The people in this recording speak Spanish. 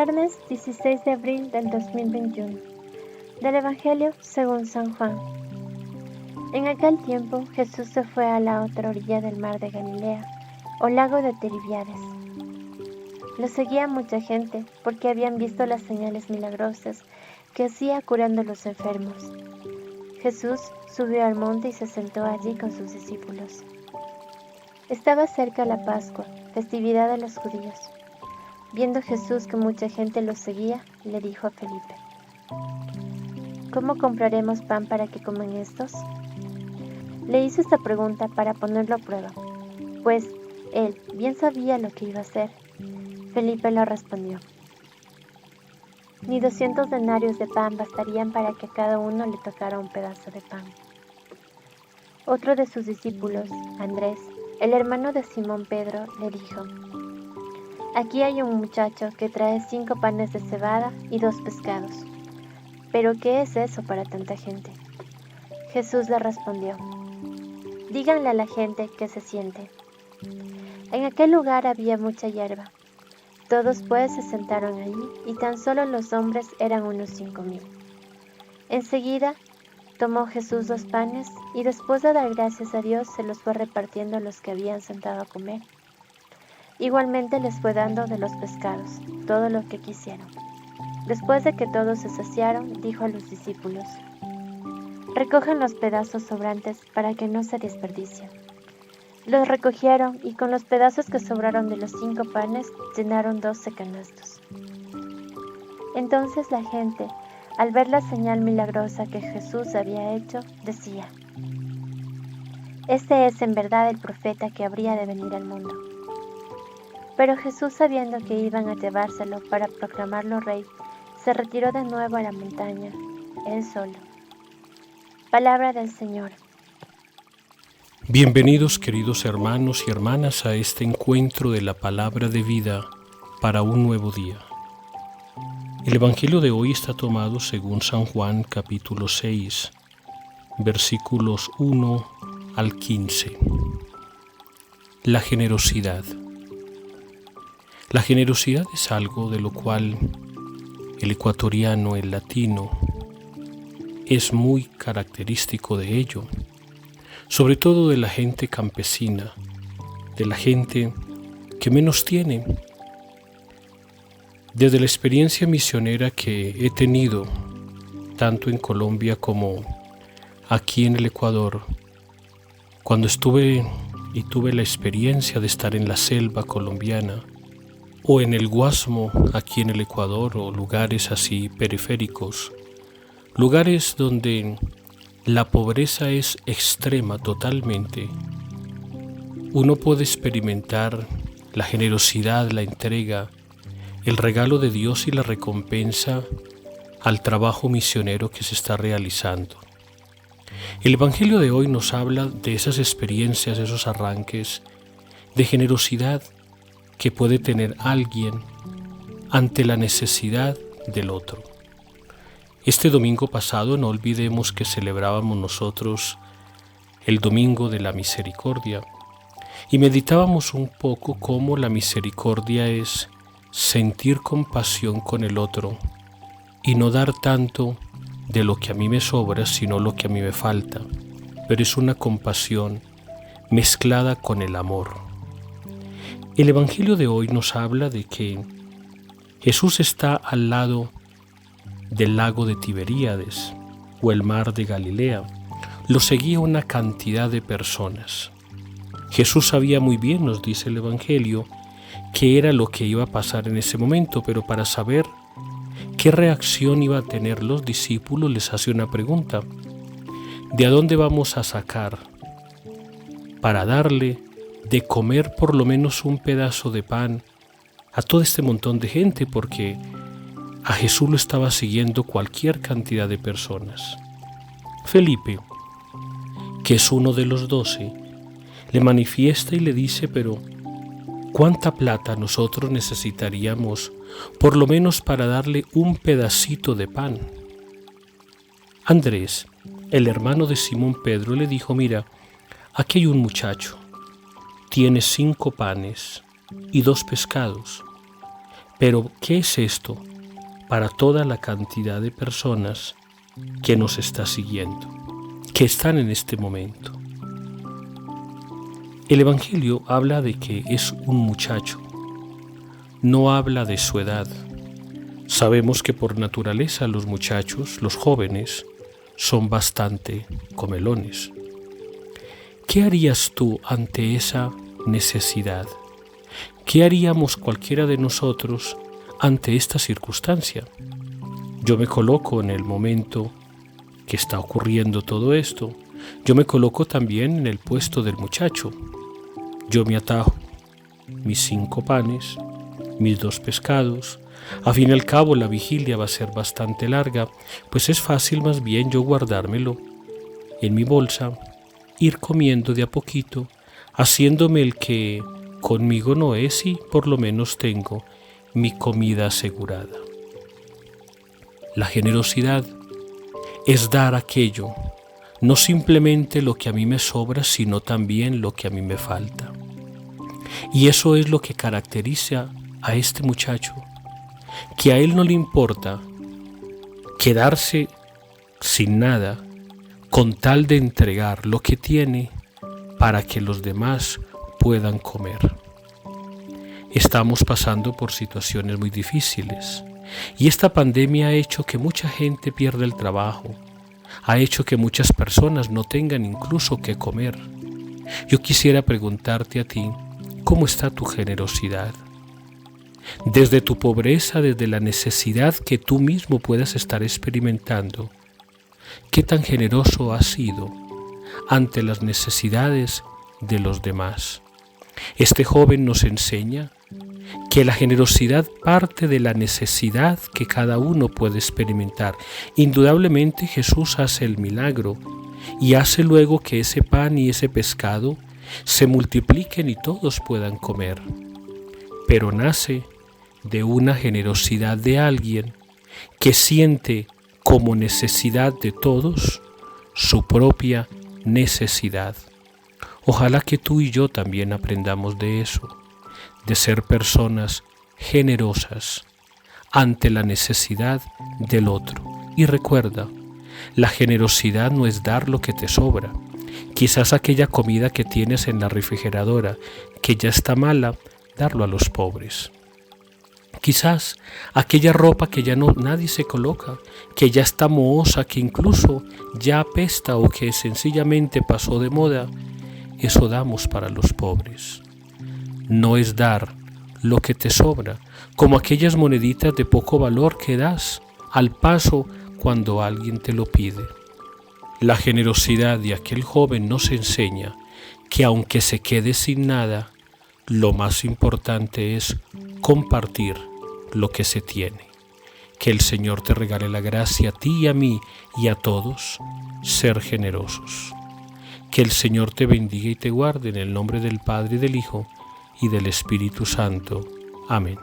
Viernes 16 de abril del 2021. Del Evangelio según San Juan. En aquel tiempo Jesús se fue a la otra orilla del mar de Galilea, o lago de Tiberíades. Lo seguía mucha gente, porque habían visto las señales milagrosas que hacía curando a los enfermos. Jesús subió al monte y se sentó allí con sus discípulos. Estaba cerca la Pascua, festividad de los judíos. Viendo Jesús que mucha gente lo seguía, le dijo a Felipe: ¿Cómo compraremos pan para que coman estos? Le hizo esta pregunta para ponerlo a prueba, pues él bien sabía lo que iba a hacer. Felipe le respondió: Ni 200 denarios de pan bastarían para que a cada uno le tocara un pedazo de pan. Otro de sus discípulos, Andrés, el hermano de Simón Pedro, le dijo: Aquí hay un muchacho que trae 5 panes de cebada y 2 pescados. ¿Pero qué es eso para tanta gente? Jesús le respondió: Díganle a la gente que se siente. En aquel lugar había mucha hierba. Todos pues se sentaron allí, y tan solo los hombres eran unos 5,000. Enseguida tomó Jesús 2 panes, y después de dar gracias a Dios se los fue repartiendo a los que habían sentado a comer. Igualmente les fue dando de los pescados, todo lo que quisieron. Después de que todos se saciaron, dijo a los discípulos: Recojan los pedazos sobrantes para que no se desperdicien. Los recogieron y con los pedazos que sobraron de los 5 panes llenaron 12 canastos. Entonces la gente, al ver la señal milagrosa que Jesús había hecho, decía: Este es en verdad el profeta que habría de venir al mundo. Pero Jesús, sabiendo que iban a llevárselo para proclamarlo rey, se retiró de nuevo a la montaña, él solo. Palabra del Señor. Bienvenidos, queridos hermanos y hermanas, a este encuentro de la palabra de vida para un nuevo día. El Evangelio de hoy está tomado según San Juan capítulo 6, versículos 1 al 15. La generosidad. La generosidad es algo de lo cual el ecuatoriano, el latino, es muy característico de ello, sobre todo de la gente campesina, de la gente que menos tiene. Desde la experiencia misionera que he tenido, tanto en Colombia como aquí en el Ecuador, cuando estuve y tuve la experiencia de estar en la selva colombiana, o en el Guasmo, aquí en el Ecuador, o lugares así periféricos, lugares donde la pobreza es extrema totalmente, uno puede experimentar la generosidad, la entrega, el regalo de Dios y la recompensa al trabajo misionero que se está realizando. El Evangelio de hoy nos habla de esas experiencias, esos arranques de generosidad que puede tener alguien ante la necesidad del otro. Este domingo pasado no olvidemos que celebrábamos nosotros el Domingo de la Misericordia y meditábamos un poco cómo la misericordia es sentir compasión con el otro y no dar tanto de lo que a mí me sobra, sino lo que a mí me falta, pero es una compasión mezclada con el amor. El Evangelio de hoy nos habla de que Jesús está al lado del lago de Tiberíades o el mar de Galilea. Lo seguía una cantidad de personas. Jesús sabía muy bien, nos dice el Evangelio, qué era lo que iba a pasar en ese momento, pero para saber qué reacción iba a tener los discípulos les hace una pregunta: ¿de dónde vamos a sacar para darle de comer por lo menos un pedazo de pan a todo este montón de gente? Porque a Jesús lo estaba siguiendo cualquier cantidad de personas. Felipe, que es uno de los 12, le manifiesta y le dice: pero ¿cuánta plata nosotros necesitaríamos por lo menos para darle un pedacito de pan? Andrés, el hermano de Simón Pedro, le dijo: mira, aquí hay un muchacho, tiene 5 panes y 2 pescados, Pero, ¿qué es esto para toda la cantidad de personas que nos está siguiendo, que están en este momento? El Evangelio habla de que es un muchacho, no habla de su edad. Sabemos que por naturaleza los muchachos, los jóvenes, son bastante comelones. ¿Qué harías tú ante esa necesidad? ¿Qué haríamos cualquiera de nosotros ante esta circunstancia? Yo me coloco en el momento que está ocurriendo todo esto. Yo me coloco también en el puesto del muchacho. Yo me atajo mis 5 panes, mis 2 pescados. A fin y al cabo la vigilia va a ser bastante larga, pues es fácil más bien yo guardármelo en mi bolsa, ir comiendo de a poquito, haciéndome el que conmigo no es y por lo menos tengo mi comida asegurada. La generosidad es dar aquello, no simplemente lo que a mí me sobra, sino también lo que a mí me falta. Y eso es lo que caracteriza a este muchacho, que a él no le importa quedarse sin nada con tal de entregar lo que tiene para que los demás puedan comer. Estamos pasando por situaciones muy difíciles y esta pandemia ha hecho que mucha gente pierda el trabajo, ha hecho que muchas personas no tengan incluso qué comer. Yo quisiera preguntarte a ti, ¿cómo está tu generosidad? Desde tu pobreza, desde la necesidad que tú mismo puedas estar experimentando, ¿qué tan generoso has sido ante las necesidades de los demás? Este joven nos enseña que la generosidad parte de la necesidad que cada uno puede experimentar. Indudablemente Jesús hace el milagro y hace luego que ese pan y ese pescado se multipliquen y todos puedan comer. Pero nace de una generosidad de alguien que siente como necesidad de todos su propia necesidad. Ojalá que tú y yo también aprendamos de eso, de ser personas generosas ante la necesidad del otro. Y recuerda, la generosidad no es dar lo que te sobra. Quizás aquella comida que tienes en la refrigeradora, que ya está mala, darlo a los pobres. Quizás aquella ropa que ya nadie se coloca, que ya está mohosa, que incluso ya apesta o que sencillamente pasó de moda, eso damos para los pobres. No es dar lo que te sobra, como aquellas moneditas de poco valor que das al paso cuando alguien te lo pide. La generosidad de aquel joven nos enseña que aunque se quede sin nada, lo más importante es compartir lo que se tiene. Que el Señor te regale la gracia a ti y a mí y a todos, ser generosos. Que el Señor te bendiga y te guarde en el nombre del Padre y del Hijo y del Espíritu Santo. Amén.